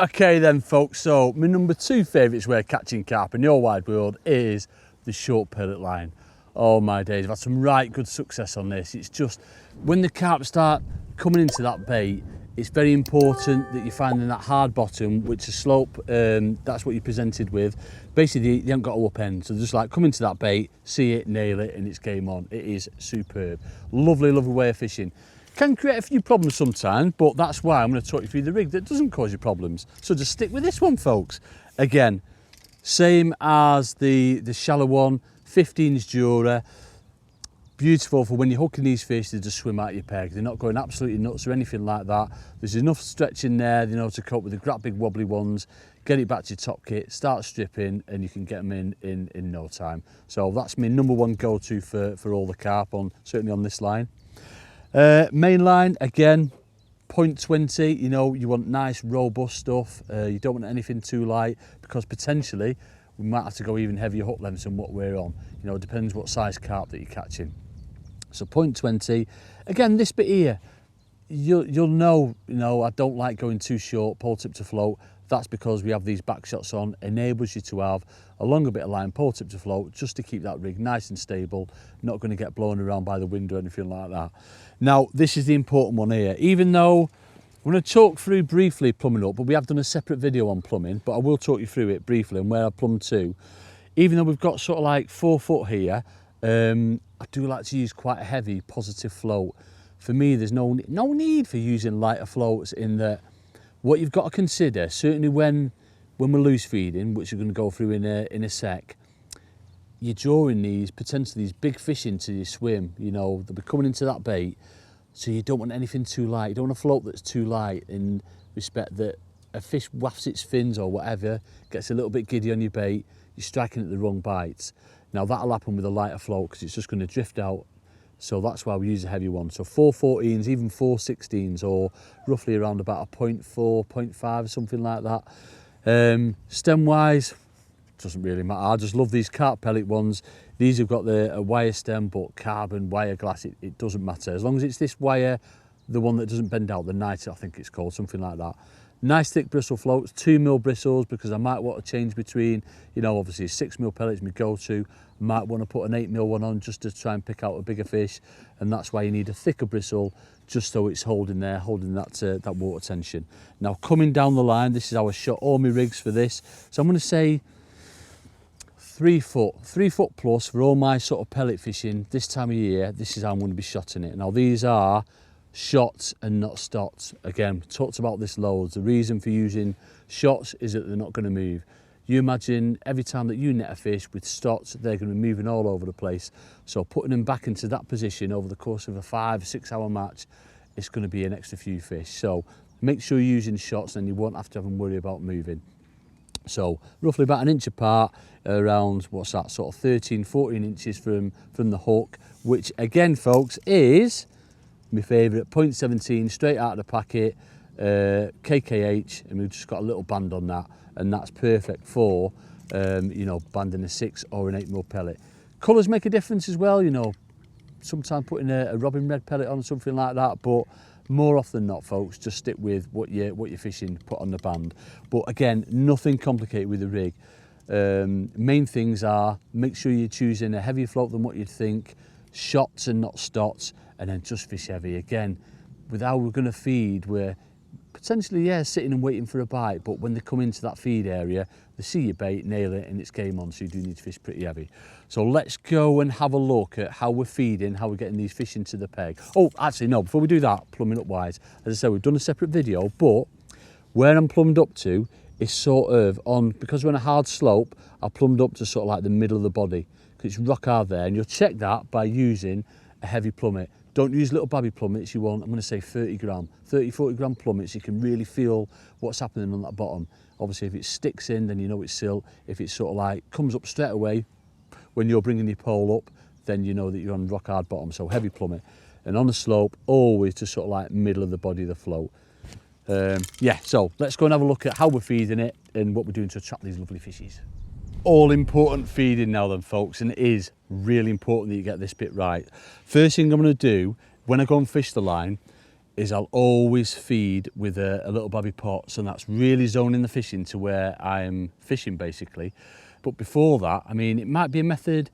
Okay then folks, so my number 2 favourite way of catching carp in your wide world is the short pellet line. Oh my days, I've had some right good success on this. It's just, when the carp start coming into that bait, it's very important that you're finding that hard bottom, which is slope, that's what you're presented with. Basically, you haven't got a upend, so just like come into that bait, see it, nail it, and it's game on. It is superb. Lovely, lovely way of fishing. Can create a few problems sometimes, but that's why I'm going to talk you through the rig that doesn't cause you problems. So just stick with this one, folks. Again, same as the shallow one, 15 Jura. Beautiful for when you're hooking these fish, they just swim out your peg. They're not going absolutely nuts or anything like that. There's enough stretch in there, you know, to cope with the big wobbly ones. Get it back to your top kit, start stripping, and you can get them in no time. So that's my number 1 go-to for all the carp, certainly on this line. Main line, again, 0.20, you know, you want nice robust stuff. You don't want anything too light, because potentially we might have to go even heavier hook lengths than what we're on. You know, it depends what size carp that you're catching. So 0.20, again, this bit here, you'll know, you know, I don't like going too short, pole tip to float. That's because we have these back shots on, enables you to have a longer bit of line, pole tip to float, just to keep that rig nice and stable, not going to get blown around by the wind or anything like that. Now, this is the important one here. Even though I'm going to talk through briefly plumbing up, but we have done a separate video on plumbing, but I will talk you through it briefly and where I plumb to. Even though we've got sort of like 4 foot here, I do like to use quite a heavy positive float. For me, there's no need for using lighter floats, in that what you've got to consider, certainly when we're loose feeding, which we're going to go through in a sec, you're drawing potentially these big fish into your swim. You know, they'll be coming into that bait, so you don't want anything too light. You don't want a float that's too light, in respect that a fish wafts its fins or whatever, gets a little bit giddy on your bait, you're striking at the wrong bites. Now that'll happen with a lighter float, because it's just going to drift out. So that's why we use a heavy one. So 414s, even 416s, or roughly around about a 0.4, 0.5, something like that. Stem wise, doesn't really matter. I just love these Carp pellet ones. These have got a wire stem, but carbon, wire glass, it doesn't matter. As long as it's this wire, the one that doesn't bend out, the niter I think it's called, something like that. Nice thick bristle floats, 2mm bristles, because I might want to change between, you know, obviously 6mm pellets my go-to. Might want to put an 8mm one on just to try and pick out a bigger fish, and that's why you need a thicker bristle, just so it's holding that water tension. Now coming down the line, this is how I shot all my rigs for this. So I'm going to say 3 foot plus for all my sort of pellet fishing this time of year. This is how I'm going to be shotting it. Now these are shots and not stots. Again, talked about this loads. The reason for using shots is that they're not going to move. You imagine every time that you net a fish with stots, they're going to be moving all over the place. So putting them back into that position over the course of a 5-6 hour match, it's going to be an extra few fish. So make sure you're using shots, and you won't have to have them worry about moving. So roughly about 1 inch apart, around, what's that, sort of 13-14 inches from the hook, which again folks is my favourite, 0.17 straight out of the packet, KKH, and we've just got a little band on that, and that's perfect for you know, banding a 6 or an 8mm pellet. Colours make a difference as well, you know, sometimes putting a robin red pellet on, something like that, but more often than not folks, just stick with what you're fishing, put on the band. But again, nothing complicated with the rig. Main things are, make sure you're choosing a heavier float than what you'd think, shots and not stots, and then just fish heavy. Again, with how we're going to feed, we're potentially, yeah, sitting and waiting for a bite, but when they come into that feed area, they see your bait, nail it, and it's game on, so you do need to fish pretty heavy. So let's go and have a look at how we're feeding, how we're getting these fish into the peg. Oh, actually, no, before we do that, plumbing up wise, as I said, we've done a separate video, but where I'm plumbed up to is sort of on, because we're on a hard slope, I plumbed up to sort of like the middle of the body, because it's rock hard there, and you'll check that by using a heavy plummet. Don't use little babby plummets. You want, I'm going to say 30 gram, 40 gram plummets. You can really feel what's happening on that bottom. Obviously, if it sticks in, then you know it's silt. If it sort of like comes up straight away when you're bringing your pole up, then you know that you're on rock hard bottom. So heavy plummet. And on the slope, always to sort of like middle of the body of the float. Yeah, so let's go and have a look at how we're feeding it and what we're doing to attract these lovely fishies. All important feeding now then folks, and it is really important that you get this bit right. First thing I'm going to do when I go and fish the line is I'll always feed with a little bobby pot, so that's really zoning the fish into where I'm fishing basically. But before that, I mean, it might be a method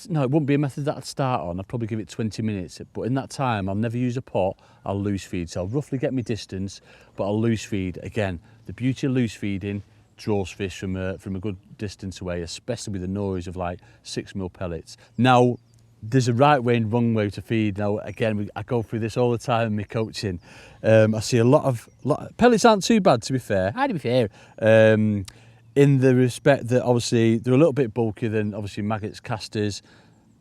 no, it wouldn't be a method that I'd start on. I'd probably give it 20 minutes, but in that time I'll never use a pot. I'll loose feed, so I'll roughly get my distance, but I'll loose feed. Again, the beauty of loose feeding, draws fish from a good distance away, especially with the noise of like 6mm pellets. Now, there's a right way and wrong way to feed. Now, again, I go through this all the time in my coaching. I see a lot of pellets aren't too bad, to be fair. To be fair, in the respect that obviously they're a little bit bulkier than obviously maggots, casters.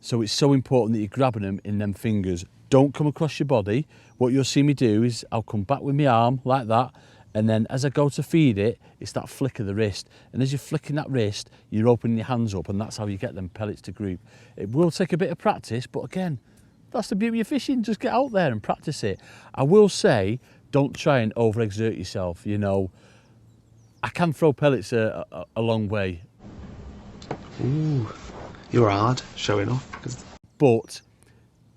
So it's so important that you're grabbing them in them fingers. Don't come across your body. What you'll see me do is I'll come back with my arm like that, and then as I go to feed it, it's that flick of the wrist. And as you're flicking that wrist, you're opening your hands up, and that's how you get them pellets to group. It will take a bit of practice, but again, that's the beauty of fishing. Just get out there and practice it. I will say, don't try and overexert yourself. You know, I can throw pellets a long way. Ooh, you're hard showing off. But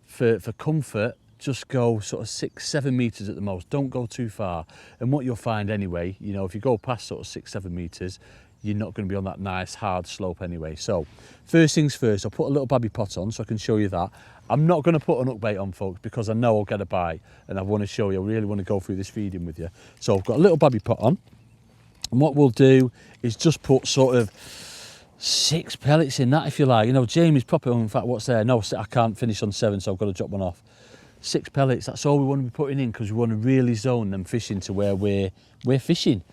for comfort, just go sort of 6-7 meters at the most. Don't go too far. And what you'll find anyway, you know, if you go past sort of 6-7 meters, you're not going to be on that nice hard slope anyway. So first things first, I'll put a little babby pot on so I can show you that. I'm not going to put an hook bait on, folks, because I know I'll get a bite, and I want to show you, I really want to go through this feeding with you. So I've got a little babby pot on, and what we'll do is just put sort of 6 pellets in that, if you like. You know, Jamie's proper, in fact, what's there? No, I can't finish on 7, so I've got to drop one off. 6 pellets, that's all we want to be putting in, because we want to really zone them fish into where we're fishing.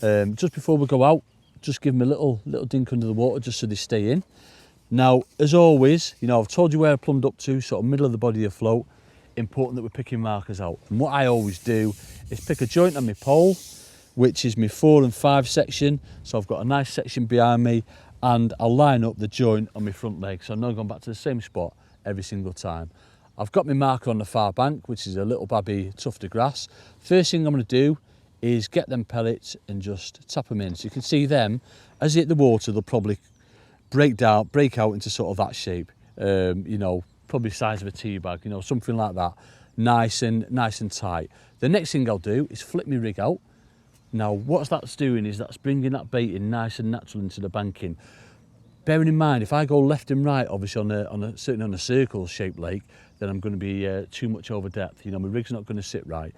Just before we go out, just give them a little dink under the water just so they stay in. Now, as always, you know, I've told you where I plumbed up to, sort of middle of the body of the float. Important that we're picking markers out. And what I always do is pick a joint on my pole, which is my 4 and 5 section. So I've got a nice section behind me, and I'll line up the joint on my front leg. So I'm not going back to the same spot every single time. I've got my marker on the far bank, which is a little babby tuft of grass. First thing I'm going to do is get them pellets and just tap them in. So you can see them, as they hit the water, they'll probably break out into sort of that shape. You know, probably size of a tea bag, you know, something like that. Nice and tight. The next thing I'll do is flip my rig out. Now, what that's doing is that's bringing that bait in nice and natural into the banking. Bearing in mind, if I go left and right, obviously certainly on a circle-shaped lake, then I'm going to be too much over depth. You know, my rig's not going to sit right.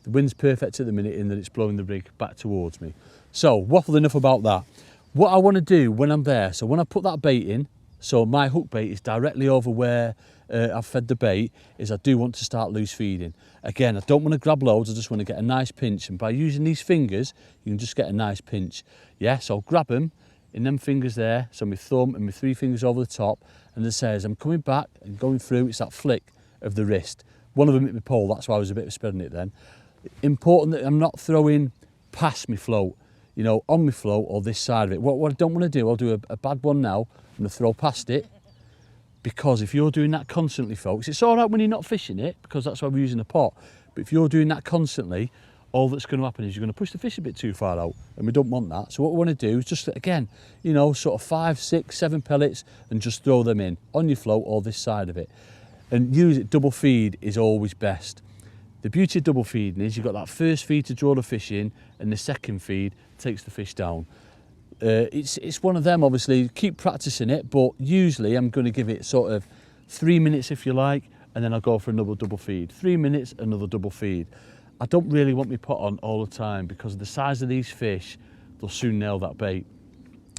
The wind's perfect at the minute in that it's blowing the rig back towards me. So, waffled enough about that. What I want to do when I'm there, so when I put that bait in, so my hook bait is directly over where I've fed the bait, is I do want to start loose feeding. Again, I don't want to grab loads, I just want to get a nice pinch, and by using these fingers, you can just get a nice pinch. Yeah, so I'll grab them in them fingers there, so my thumb and my 3 fingers over the top, and as I say, as I'm coming back and going through, it's that flick of the wrist. One of them hit my pole, that's why I was a bit spreading it then. Important that I'm not throwing past my float, you know, on my float or this side of it. What I don't want to do, I'll do a bad one now, I'm going to throw past it, because if you're doing that constantly, folks, it's all right when you're not fishing it, because that's why we're using a pot, but if you're doing that constantly, all that's going to happen is you're going to push the fish a bit too far out, and we don't want that. So what we want to do is just, again, you know, sort of 5, 6, 7 pellets, and just throw them in on your float or this side of it. And use it, double feed is always best. The beauty of double feeding is you've got that first feed to draw the fish in, and the second feed takes the fish down. It's one of them, obviously, keep practicing it, but usually I'm going to give it sort of 3 minutes if you like, and then I'll go for another double feed. 3 minutes, another double feed. I don't really want me pot on all the time, because of the size of these fish, they'll soon nail that bait.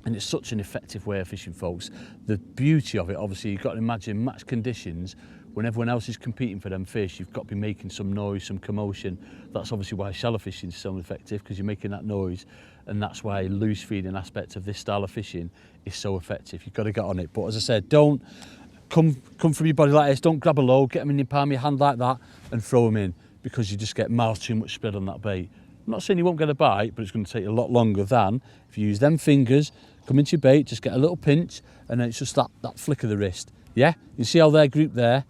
And it's such an effective way of fishing, folks. The beauty of it, obviously, you've got to imagine match conditions. When everyone else is competing for them fish, you've got to be making some noise, some commotion. That's obviously why shallow fishing is so effective, because you're making that noise, and that's why loose feeding aspect of this style of fishing is so effective. You've got to get on it. But as I said, don't come from your body like this. Don't grab a load, get them in your palm of your hand like that, and throw them in, because you just get miles too much spread on that bait. I'm not saying you won't get a bite, but it's going to take a lot longer than if you use them fingers, come into your bait, just get a little pinch, and then it's just that flick of the wrist. Yeah, you see how they're grouped there?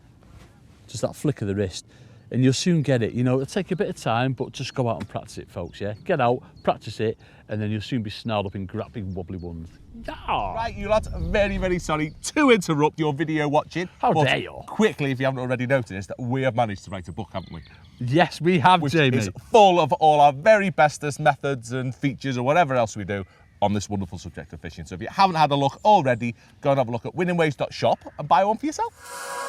Just that flick of the wrist. and you'll soon get it. You know, it'll take a bit of time, but just go out and practice it, folks, yeah? Get out, practice it, and then you'll soon be snarled up in great big wobbly ones. Yeah. Right, you lads, very, very sorry to interrupt your video watching. How but dare you? Quickly, if you haven't already noticed, we have managed to write a book, haven't we? Yes, we have, Which Jamie. is full of all our very bestest methods and features or whatever else we do on this wonderful subject of fishing. So if you haven't had a look already, go and have a look at winningways.shop and buy one for yourself.